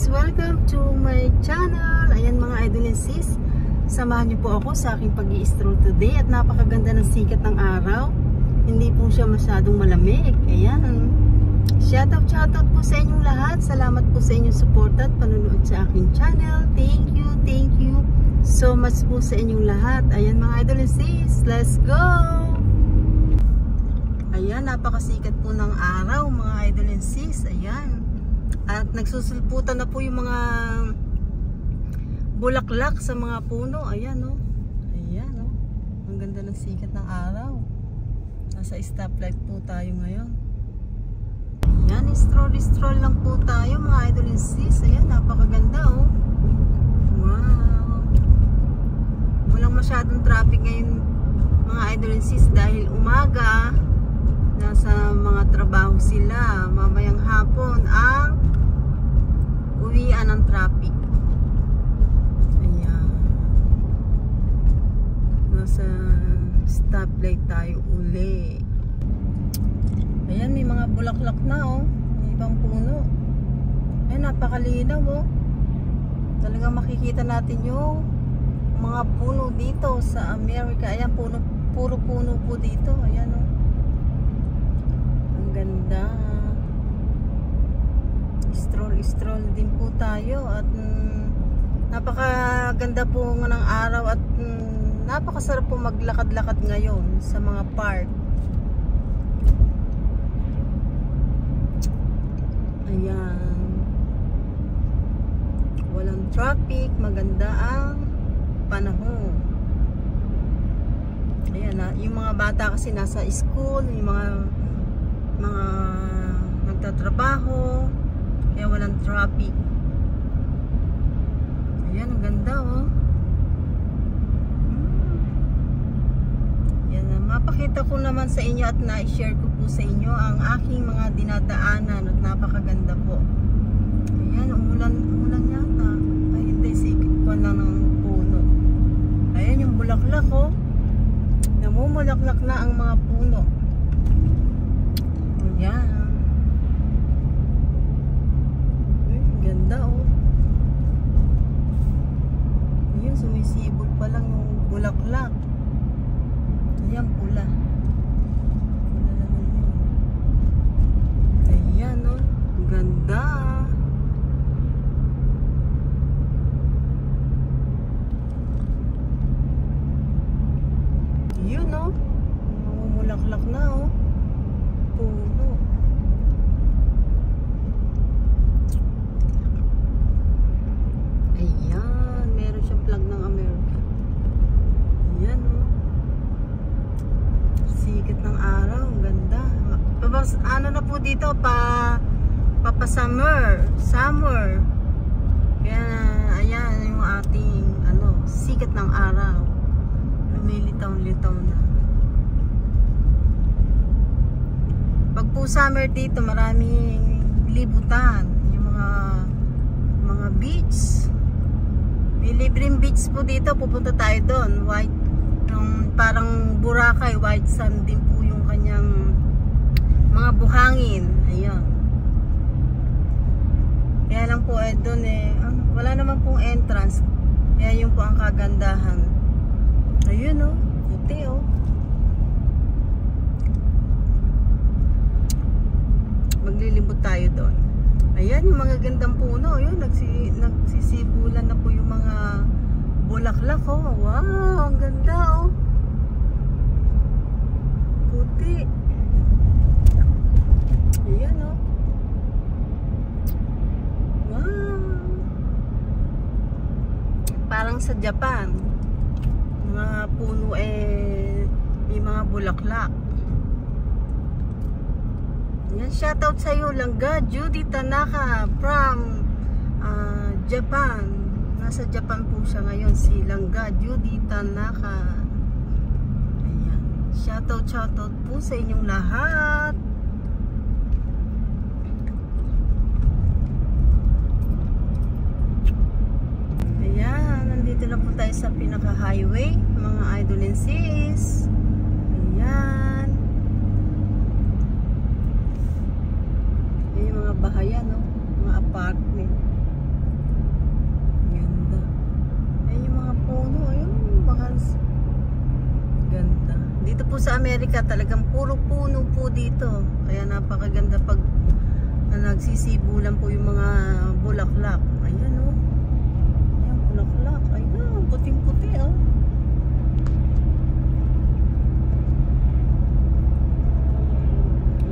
guys! Welcome to my channel. Ayan mga idol and sis, samahan niyo po ako sa aking pag-i-stroll today. At napakaganda ng sikat ng araw. Hindi po siya masyadong malamig. Ayan. Shoutout po sa inyong lahat. Salamat po sa inyong support at panunood sa aking channel. Thank you so much po sa inyong lahat. Ayan mga idol and sis, let's go! Ayan, napakasikat po ng araw mga idol and sis. Ayan. At nagsusulputan na po yung mga bulaklak sa mga puno. Ayan o. Ayan o. Ang ganda ng sikat ng araw. Nasa stoplight po tayo ngayon. Ayan, stroll lang po tayo mga idol and sis. Ayan, napakaganda o. Wow. Walang masyadong traffic ngayon mga idol and sis dahil umaga. Nasa mga trabaho sila. Mamayang hapon ang uwian ng traffic. Ayan. Nasa stoplight tayo uli. Ayan, may mga bulaklak na oh. May ibang puno. Ayan, napakalinaw oh. Talagang makikita natin yung mga puno dito sa Amerika. Ayan, puro puno po dito. Ayan oh. Ang ganda. Stroll din po tayo at napakaganda po ng araw at napakasarap po maglakad-lakad ngayon sa mga park. Ayan. Walang traffic, maganda ang panahon. Ayan, yung mga bata kasi nasa school, yung mga nagtatrabaho. Kaya walang traffic. Ayan, ang ganda oh. Yan, mapakita ko naman sa inyo at na-share ko po sa inyo ang aking mga dinadaanan at napakaganda po. Ayan, umulan yata. Ay hindi, sikit pa lang ng puno. Ayan yung bulaklak oh. Namumulaklak na ang mga puno. Ayan. Ganda oh. Ayun, sumisibol pa lang yung bulaklak. Ayan, pula. Pula naman yun. Ayan oh. Ganda. Yun oh. Namumulaklak na oh. Puno. Ayan, meron siyang flag ng Amerika. Ayan oh. Sikat ng araw, ang ganda. Ano na po dito, summer. Kaya ayan yung ating sikat ng araw. Lumilitaw-litaw na. Pag po summer dito, maraming libutan. Yung mga beach. May libreng beach po dito, pupunta tayo doon. White, yung parang Boracay, white sand din po yung kanyang mga buhangin. Ayun. Kaya lang po doon wala naman pong entrance. Kaya yun po ang kagandahan. Ayun oh, puti oh. Maglilibot tayo doon. Ayan, yung mga gandang puno. Yun, nagsisibulan na po yung mga bulaklak oh. Wow, ang ganda oh. Puti. Ayan oh. Wow. Parang sa Japan. Mga puno may mga bulaklak. Yan, shoutout sa iyo Langga Judy Tanaka from Japan. Nasa Japan po siya ngayon, si Langga Judy Tanaka. Ayan. Shoutout po sa inyong lahat. Ayan, nandito na po tayo sa pinaka-highway, mga idol and sis. Ayan. Yung mga bahayan, no? Mga apartment. po sa Amerika, talagang puro puno po dito. Kaya napakaganda pag nagsisibulan po yung mga bulaklak. Ayan o. Ayan, bulaklak. Ayan, puting-puti o.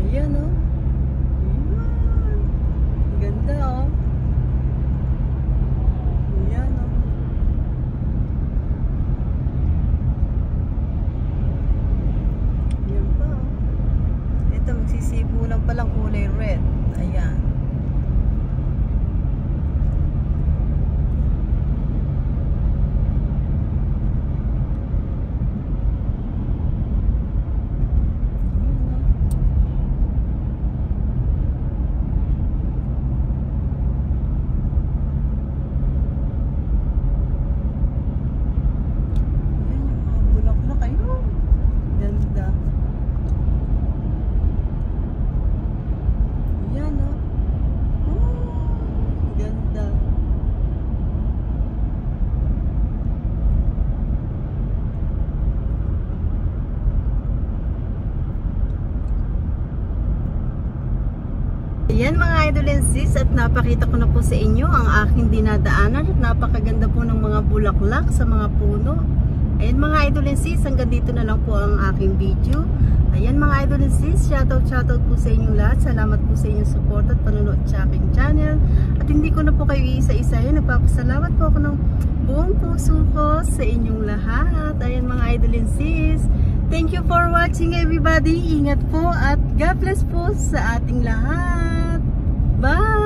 Ayan o. Ayan. Ganda o. Ayan o. Ayan pa o. Ito, magsisibulan palang kulay red. Ayan. Ayan mga idol and sis, at napakita ko na po sa inyo ang aking dinadaanan at napakaganda po ng mga bulaklak sa mga puno. Ayan mga idol and sis, hanggang dito na lang po ang aking video. Ayan mga idol and sis, shoutout po sa inyong lahat. Salamat po sa inyong support at panonood sa aking channel. At hindi ko na po kayo isa-isahin, nagpapasalamat po ako ng buong puso ko sa inyong lahat. Ayan mga idol and sis, thank you for watching everybody. Ingat po at God bless po sa ating lahat. Bye!